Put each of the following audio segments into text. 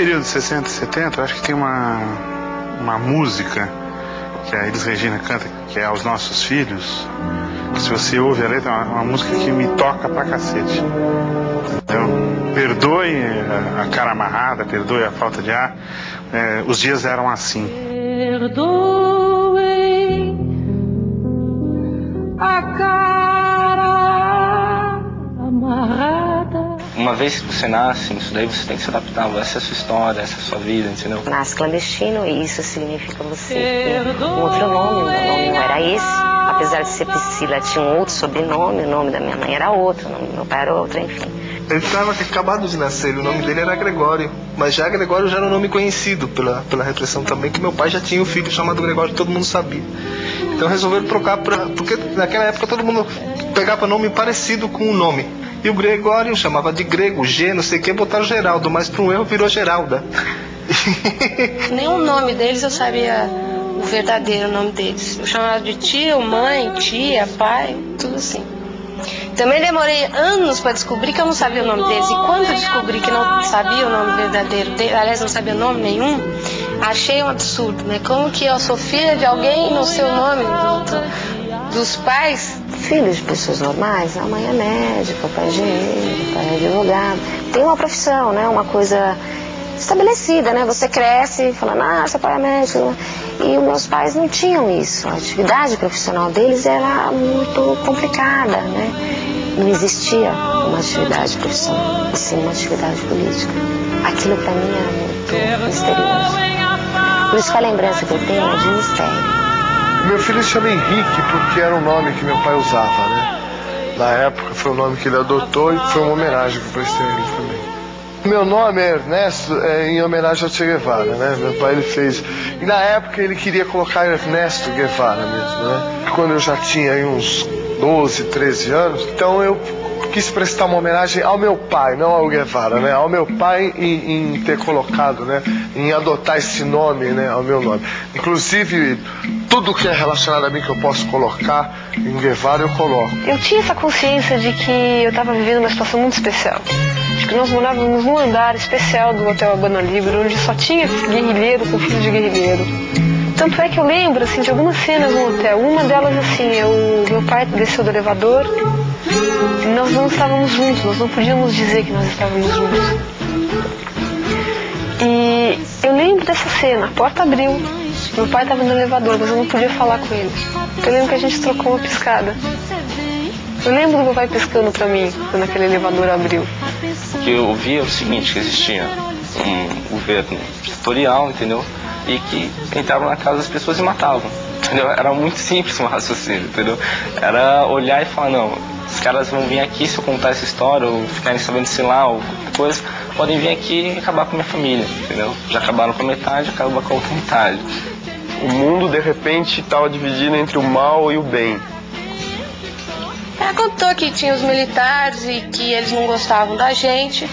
período de 60 e 70, eu acho que tem uma música que a Elis Regina canta, que é Aos Nossos Filhos, que se você ouve a letra, é uma música que me toca pra cacete. Então, perdoe a cara amarrada, perdoe a falta de ar, os dias eram assim. Perdoem a cara amarrada. Uma vez que você nasce, isso daí você tem que se adaptar. Essa é a sua história, essa é a sua vida, entendeu? Nasce clandestino e isso significa você ter um outro nome. Meu nome não era esse. Apesar de ser Priscila, tinha um outro sobrenome. O nome da minha mãe era outro, o nome do meu pai era outro, enfim. Ele estava acabado de nascer, o nome dele era Gregório. Mas já Gregório já era um nome conhecido pela repressão também, que meu pai já tinha um filho chamado Gregório, todo mundo sabia. Então resolveram trocar porque naquela época todo mundo pegava nome parecido com o nome. E o Gregório chamava de grego, G, não sei o que, botaram Geraldo, mas por um erro virou Geralda. Nem o nome deles eu sabia o verdadeiro nome deles. Eu chamava de tio, mãe, tia, pai, tudo assim. Também demorei anos para descobrir que eu não sabia o nome deles. E quando eu descobri que não sabia o nome verdadeiro deles, aliás, não sabia nome nenhum, achei um absurdo, né? Como que eu sou filha de alguém e não sei o nome dos pais? Filhos de pessoas normais, a mãe é médica, o pai é engenheiro, o pai é advogado. Tem uma profissão, né? Uma coisa estabelecida, né? Você cresce falando, seu pai é médico. E os meus pais não tinham isso. A atividade profissional deles era muito complicada, né? Não existia uma atividade profissional, assim, uma atividade política. Aquilo para mim era muito misterioso. Por isso que a lembrança que eu tenho é de mistério. Meu filho se chama Henrique porque era um nome que meu pai usava, né? Na época foi o nome que ele adotou e foi uma homenagem que eu prestei a ele também. Meu nome é Ernesto, em homenagem ao Che Guevara, né? Meu pai ele fez. E na época ele queria colocar Ernesto Guevara mesmo, né? Quando eu já tinha aí uns 12, 13 anos, então eu quis prestar uma homenagem ao meu pai, não ao Guevara, né? Ao meu pai em ter colocado, né? Em adotar esse nome, né? Ao meu nome. Inclusive, tudo que é relacionado a mim que eu posso colocar em Guevara, eu coloco. Eu tinha essa consciência de que eu estava vivendo uma situação muito especial. De que nós morávamos num andar especial do Hotel Habana Libre, onde só tinha guerrilheiro com filho de guerrilheiro. Tanto é que eu lembro, assim, de algumas cenas no hotel. Uma delas, assim, meu pai desceu do elevador e nós não estávamos juntos, nós não podíamos dizer que nós estávamos juntos. E eu lembro dessa cena, a porta abriu, meu pai estava no elevador, mas eu não podia falar com ele. Eu lembro que a gente trocou uma piscada. Eu lembro do meu pai piscando pra mim, quando aquele elevador abriu. O que eu via é o seguinte, que existia um governo ditatorial, entendeu? E que entravam na casa das pessoas e matavam, entendeu? Era muito simples o raciocínio, entendeu? Era olhar e falar, não, os caras vão vir aqui, se eu contar essa história, ou ficarem sabendo, sei lá, ou qualquer coisa, podem vir aqui e acabar com a minha família, entendeu? Já acabaram com a metade, acabam com a outra metade. O mundo, de repente, estava dividido entre o mal e o bem. Ela contou que tinha os militares e que eles não gostavam da gente.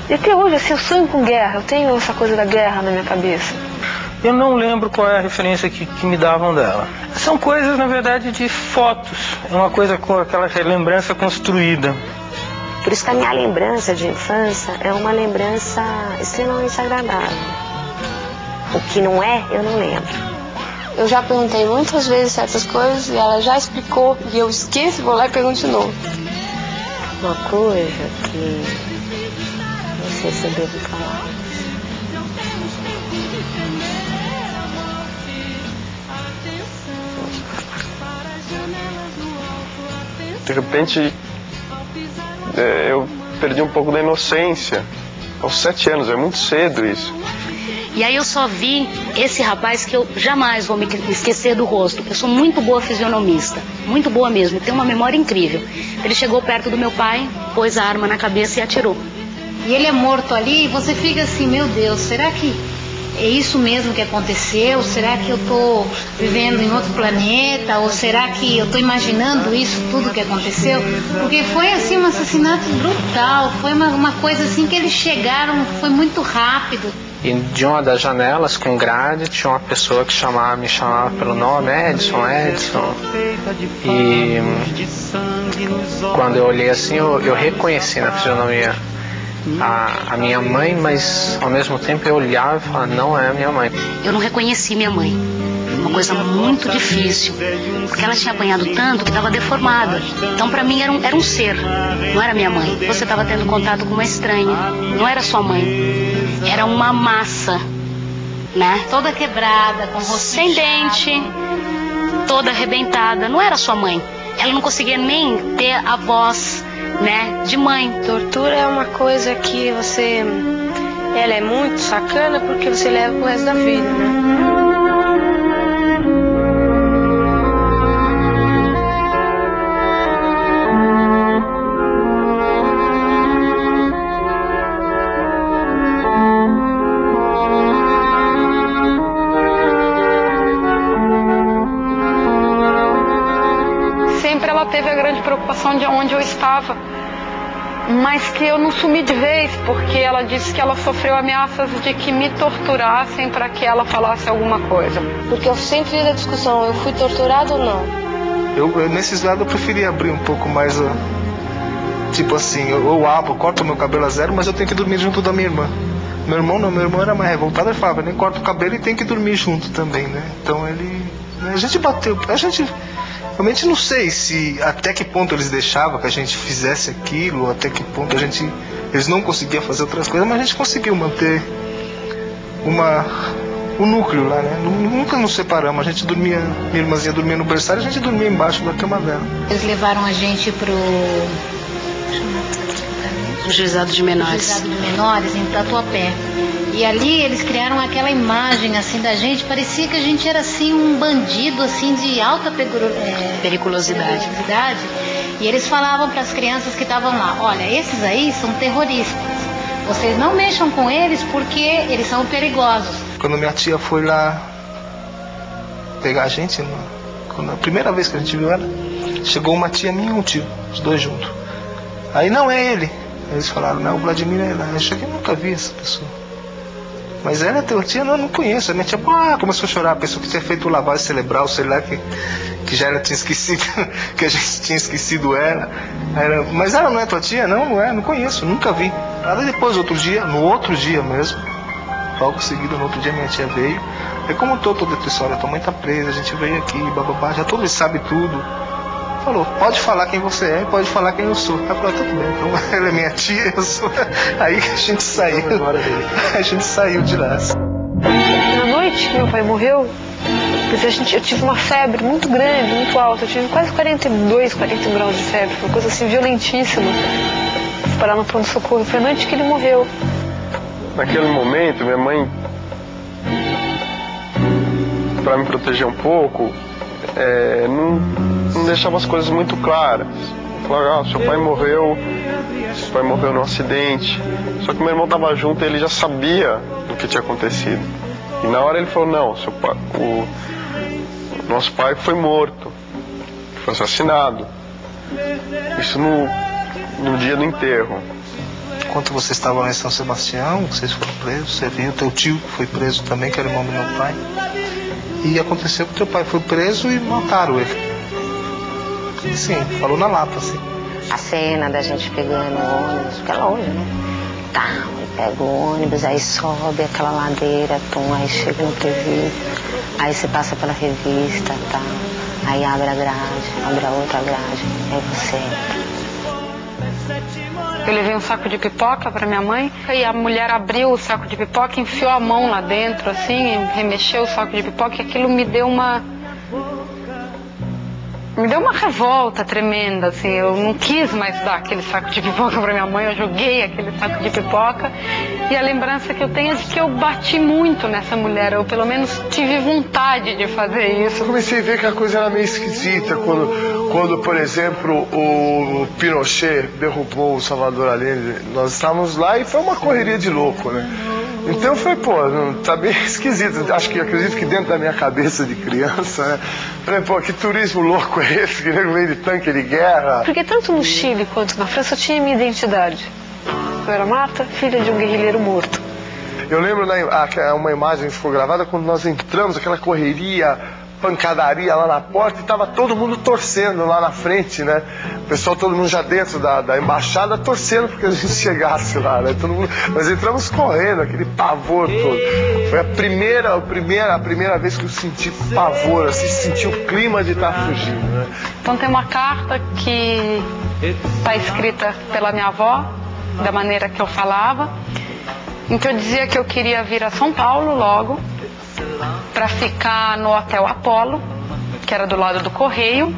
E até hoje, assim, eu sonho com guerra, eu tenho essa coisa da guerra na minha cabeça. Eu não lembro qual é a referência que me davam dela. São coisas, na verdade, de fotos. É uma coisa com aquela lembrança construída. Por isso que a minha lembrança de infância é uma lembrança extremamente agradável. O que não é, eu não lembro. Eu já perguntei muitas vezes certas coisas e ela já explicou e eu esqueço, vou lá e pergunto de novo. Uma coisa que não sei se eu devo falar. De repente, eu perdi um pouco da inocência. Aos 7 anos, é muito cedo isso. E aí eu só vi esse rapaz que eu jamais vou me esquecer do rosto. Eu sou muito boa fisionomista, muito boa mesmo, tenho uma memória incrível. Ele chegou perto do meu pai, pôs a arma na cabeça e atirou. E ele é morto ali e você fica assim, meu Deus, será que é isso mesmo que aconteceu? Será que eu estou vivendo em outro planeta? Ou será que eu estou imaginando isso tudo que aconteceu? Porque foi assim um assassinato brutal, foi uma coisa assim que eles chegaram, foi muito rápido. E de uma das janelas com grade tinha uma pessoa que me chamava pelo nome, Edson. E quando eu olhei assim, eu reconheci na fisionomia a minha mãe, mas ao mesmo tempo eu olhava e falava, não é a minha mãe. Eu não reconheci minha mãe. Uma coisa muito difícil, porque ela tinha apanhado tanto que estava deformada. Então para mim era um ser, não era minha mãe. Você estava tendo contato com uma estranha, não era sua mãe, era uma massa, né? Toda quebrada, com o rosto sem dente, toda arrebentada, não era sua mãe. Ela não conseguia nem ter a voz, né, de mãe. Tortura é uma coisa que ela é muito sacana porque você leva pro resto da vida, né? Teve a grande preocupação de onde eu estava, mas que eu não sumi de vez, porque ela disse que ela sofreu ameaças de que me torturassem para que ela falasse alguma coisa. Porque eu sempre fiz a discussão, eu fui torturada ou não? Nesses lados eu preferia abrir um pouco mais, tipo assim, eu corto meu cabelo a zero, mas eu tenho que dormir junto da minha irmã. Meu irmão era mais revoltado, ele falava, nem corta o cabelo e tem que dormir junto também, né? Então a gente bateu, realmente não sei até que ponto eles deixavam que a gente fizesse aquilo, até que ponto eles não conseguiam fazer outras coisas, mas a gente conseguiu manter o núcleo lá, né? Nunca nos separamos, a gente dormia, minha irmãzinha dormia no berçário, a gente dormia embaixo da cama dela. Eles levaram a gente pro Juizado de Menores. Juizado de Menores, em Tatuapé. E ali eles criaram aquela imagem assim da gente, parecia que a gente era assim um bandido assim de alta periculosidade. E eles falavam para as crianças que estavam lá, olha, esses aí são terroristas. Vocês não mexam com eles porque eles são perigosos. Quando minha tia foi lá pegar a gente, a primeira vez que a gente viu ela, chegou uma tia minha e um tio, os dois juntos. Aí não é ele. Eles falaram, não, o Vladimir é lá. Eu cheguei, nunca vi essa pessoa. Mas ela é teu tia, não conheço. A minha tia começou a chorar, a pessoa que tinha feito o lavagem cerebral, sei lá, que já ela tinha esquecido, que a gente tinha esquecido ela. Mas ela não é tua tia? Não é, não conheço, nunca vi. Aí depois, no outro dia mesmo, logo seguido, no outro dia minha tia veio. Aí contou toda a tua história, tua mãe tá presa, a gente veio aqui, bababá, já todo mundo sabe tudo. Falou, pode falar quem você é, pode falar quem eu sou. Ela falou, tudo bem, então ela é minha tia, eu sou. Aí a gente saiu. A gente saiu de lá. Na noite que meu pai morreu, eu tive uma febre muito grande, muito alta. Eu tive quase 42, 41 graus de febre, uma coisa assim violentíssima. Fui parar no pronto-socorro. Foi a noite que ele morreu. Naquele momento, minha mãe, para me proteger um pouco, não deixava as coisas muito claras. Falava, seu pai morreu num acidente. Só que meu irmão estava junto e ele já sabia do que tinha acontecido. E na hora ele falou, não, o nosso pai foi morto, foi assassinado. Isso no dia do enterro. Enquanto vocês estavam lá em São Sebastião, vocês foram presos, você viu, teu tio foi preso também, que era irmão do meu pai. E aconteceu que teu pai foi preso e mataram ele. Sim, falou na lata, assim. A cena da gente pegando o ônibus, porque é longe, né? Tá, pega o ônibus, aí sobe aquela ladeira, aí chega no presídio, aí você passa pela revista, tá? Aí abre a grade, abre a outra grade, aí você entra. Eu levei um saco de pipoca para minha mãe e a mulher abriu o saco de pipoca, enfiou a mão lá dentro assim, e remexeu o saco de pipoca e aquilo me deu uma revolta tremenda, assim. Eu não quis mais dar aquele saco de pipoca para minha mãe, eu joguei aquele saco de pipoca e a lembrança que eu tenho é de que eu bati muito nessa mulher, eu pelo menos tive vontade de fazer isso. Eu comecei a ver que a coisa era meio esquisita quando, por exemplo, o Pinochet derrubou o Salvador Allende. Nós estávamos lá e foi uma correria de louco, né? Então eu falei, tá bem esquisito. Acredito que dentro da minha cabeça de criança, né? Falei, que turismo louco é esse? Que nego vem de tanque de guerra. Porque tanto no Chile quanto na França eu tinha minha identidade. Eu era Marta, filha de um guerrilheiro morto. Eu lembro uma imagem que ficou gravada quando nós entramos, aquela correria pancadaria lá na porta e tava todo mundo torcendo lá na frente, né? O pessoal, todo mundo já dentro da embaixada torcendo porque a gente chegasse lá, né? Todo mundo, nós entramos correndo, aquele pavor todo. Foi a primeira vez que eu senti pavor, assim, senti o clima de estar fugindo, né? Então tem uma carta que está escrita pela minha avó, da maneira que eu falava, em que eu dizia que eu queria vir a São Paulo logo, para ficar no Hotel Apolo, que era do lado do Correio,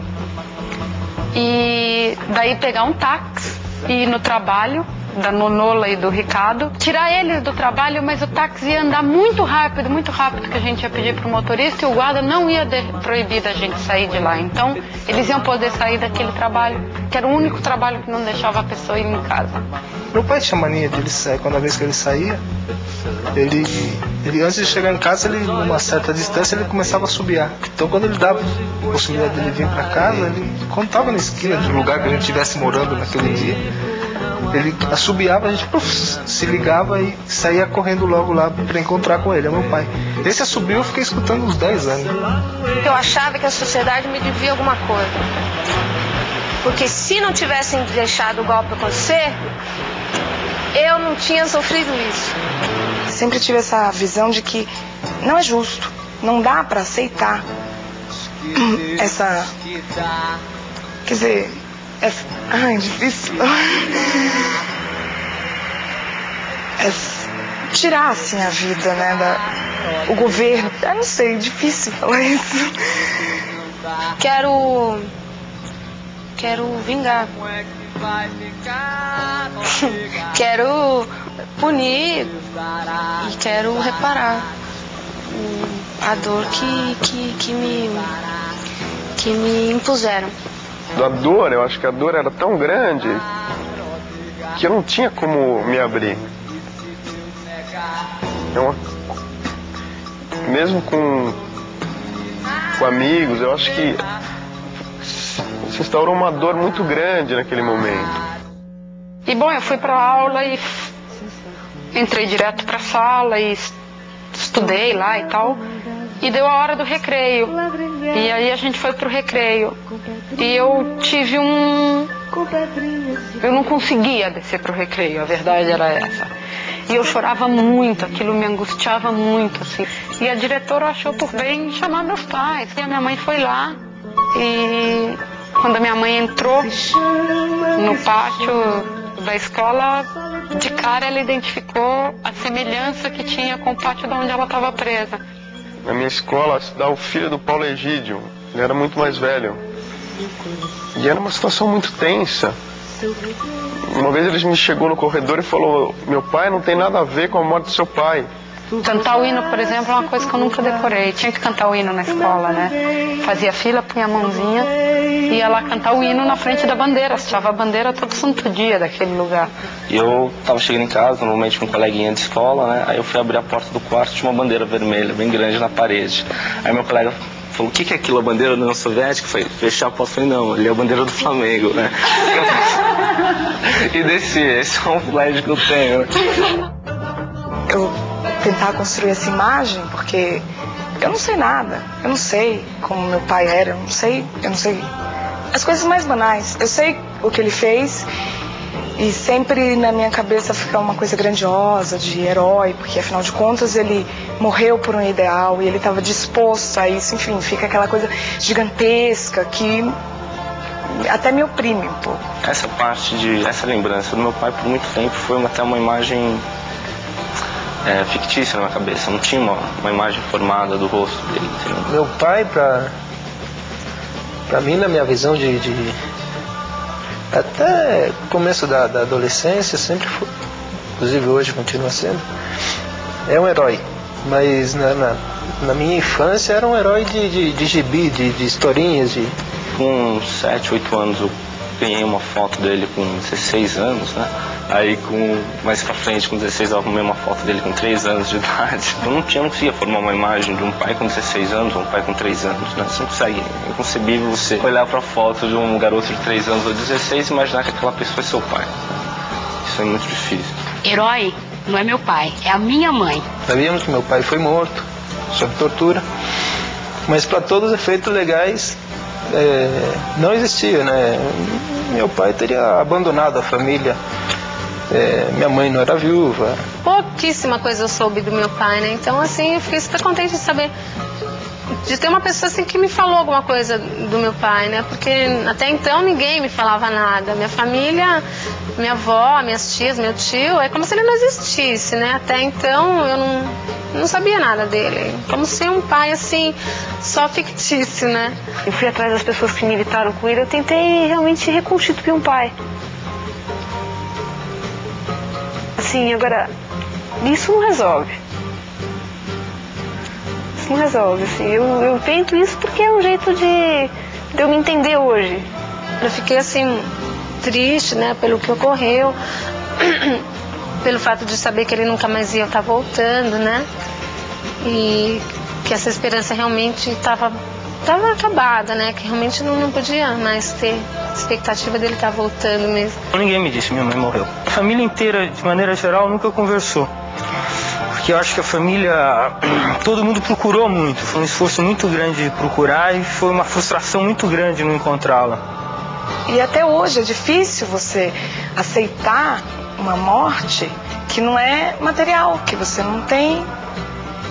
e daí pegar um táxi e ir no trabalho da Nonola e do Ricardo, tirar eles do trabalho, mas o táxi ia andar muito rápido, que a gente ia pedir pro motorista, e o guarda não ia proibir da gente sair de lá. Então eles iam poder sair daquele trabalho, que era o único trabalho que não deixava a pessoa ir em casa. Meu pai tinha mania de ele sair, quando a vez que ele saía, ele antes de chegar em casa, ele, numa certa distância, ele começava a assobiar. Então quando ele dava a possibilidade dele vir para casa, ele, quando estava na esquina do lugar que a gente estivesse morando naquele dia, ele assobiava, a gente se ligava e saía correndo logo lá para encontrar com ele, é meu pai. Esse assobio eu fiquei escutando uns 10 anos. Eu achava que a sociedade me devia alguma coisa. Porque se não tivessem deixado o golpe acontecer, eu não tinha sofrido isso. Sempre tive essa visão de que não é justo, não dá para aceitar essa... Quer dizer... Ai, difícil. Tirar, assim, a vida, né, o governo. Eu não sei, difícil falar isso. Quero vingar. Quero punir e quero reparar a dor que me impuseram. Da dor, eu acho que a dor era tão grande que eu não tinha como me abrir. Mesmo com amigos, eu acho que se instaurou uma dor muito grande naquele momento. E bom, eu fui para aula e entrei direto para a sala e estudei lá e tal. E deu a hora do recreio. E aí a gente foi pro recreio. E eu tive eu não conseguia descer pro recreio, a verdade era essa. E eu chorava muito, aquilo me angustiava muito, assim. E a diretora achou por bem chamar meus pais. E a minha mãe foi lá. E quando a minha mãe entrou no pátio da escola, de cara ela identificou a semelhança que tinha com o pátio de onde ela estava presa. Na minha escola estudava o filho do Paulo Egídio, ele era muito mais velho. E era uma situação muito tensa. Uma vez ele me chegou no corredor e falou: meu pai não tem nada a ver com a morte do seu pai. Cantar o hino, por exemplo, é uma coisa que eu nunca decorei. Tinha que cantar o hino na escola, né? Fazia fila, punha a mãozinha e ia lá cantar o hino na frente da bandeira. Associava a bandeira todo santo dia daquele lugar. E eu tava chegando em casa, normalmente com um coleguinha de escola, né? Aí eu fui abrir a porta do quarto, tinha uma bandeira vermelha, bem grande na parede. Aí meu colega falou: o que é aquilo, a bandeira da União Soviética? Eu falei: fechar a porta. Eu falei: não, ali é a bandeira do Flamengo, né? E desci, esse é um flash que eu tenho. Eu tentar construir essa imagem, porque eu não sei nada, eu não sei como meu pai era, eu não sei as coisas mais banais. Eu sei o que ele fez e sempre na minha cabeça fica uma coisa grandiosa de herói, porque afinal de contas ele morreu por um ideal e ele estava disposto a isso, enfim, fica aquela coisa gigantesca que até me oprime um pouco. Essa lembrança do meu pai por muito tempo foi até uma imagem fictícia na minha cabeça, não tinha uma imagem formada do rosto dele. Entendeu? Meu pai, pra mim, na minha visão até começo da adolescência, sempre foi, inclusive hoje continua sendo, é um herói, mas na minha infância era um herói de gibi, de historinhas. Com 7, 8 anos eu ganhei uma foto dele com 16 anos, né? Aí mais pra frente, com 16, eu arrumei uma foto dele com 3 anos de idade. Eu não conseguia formar uma imagem de um pai com 16 anos ou um pai com 3 anos, né? Você não consegue. É inconcebível você olhar pra foto de um garoto de 3 anos ou 16 e imaginar que aquela pessoa é seu pai. Isso é muito difícil. Herói não é meu pai, é a minha mãe. Sabíamos que meu pai foi morto, sob tortura. Mas para todos os efeitos legais, não existia, né? Meu pai teria abandonado a família, minha mãe não era viúva. Pouquíssima coisa eu soube do meu pai, né? Então, assim, eu fiquei super contente de saber, de ter uma pessoa assim que me falou alguma coisa do meu pai, né? Porque até então ninguém me falava nada. Minha família, minha avó, minhas tias, meu tio, é como se ele não existisse, né? Até então eu não sabia nada dele. Como ser um pai assim, só fictício, né? Eu fui atrás das pessoas que militaram com ele, eu tentei realmente reconstituir um pai. Assim, agora, isso não resolve. Isso não resolve, assim. Eu tento isso porque é um jeito de eu me entender hoje. Eu fiquei assim, triste, né, pelo que ocorreu, pelo fato de saber que ele nunca mais ia estar voltando, né? E que essa esperança realmente estava acabada, né? Que realmente não podia mais ter expectativa dele estar voltando mesmo. Ninguém me disse, minha mãe morreu. A família inteira, de maneira geral, nunca conversou. Porque eu acho que a família, todo mundo procurou muito. Foi um esforço muito grande de procurar e foi uma frustração muito grande não encontrá-la. E até hoje é difícil você aceitar uma morte que não é material, que você não tem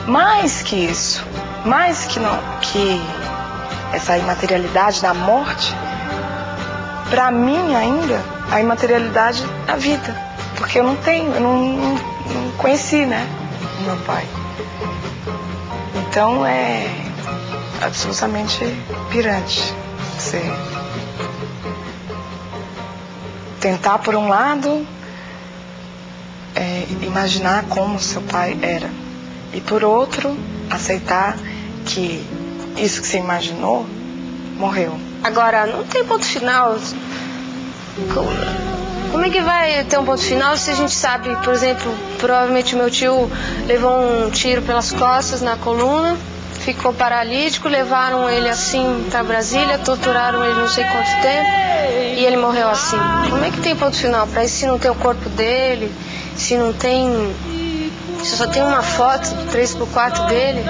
mais que isso, mais que essa imaterialidade da morte. Para mim ainda, a imaterialidade é a vida, porque eu não tenho, eu não conheci, né, o meu pai. Então é absolutamente pirante você tentar, por um lado, imaginar como seu pai era, e por outro, aceitar que isso que você imaginou morreu. Agora, não tem ponto final. Como é que vai ter um ponto final se a gente sabe, por exemplo, provavelmente o meu tio levou um tiro pelas costas na coluna, ficou paralítico, levaram ele assim para Brasília, torturaram ele não sei quanto tempo e ele morreu assim. Como é que tem ponto final para isso se não tem o corpo dele, se não tem, se só tem uma foto 3x4 dele?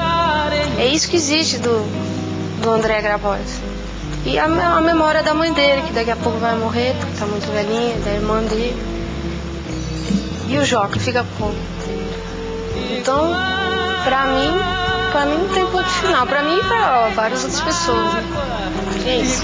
É isso que existe do André Grabois. E a memória da mãe dele, que daqui a pouco vai morrer, porque está muito velhinha, da irmã dele. E o Joca fica como? Então, pra mim não tem ponto final. Pra mim e pra várias outras pessoas. Né? É isso.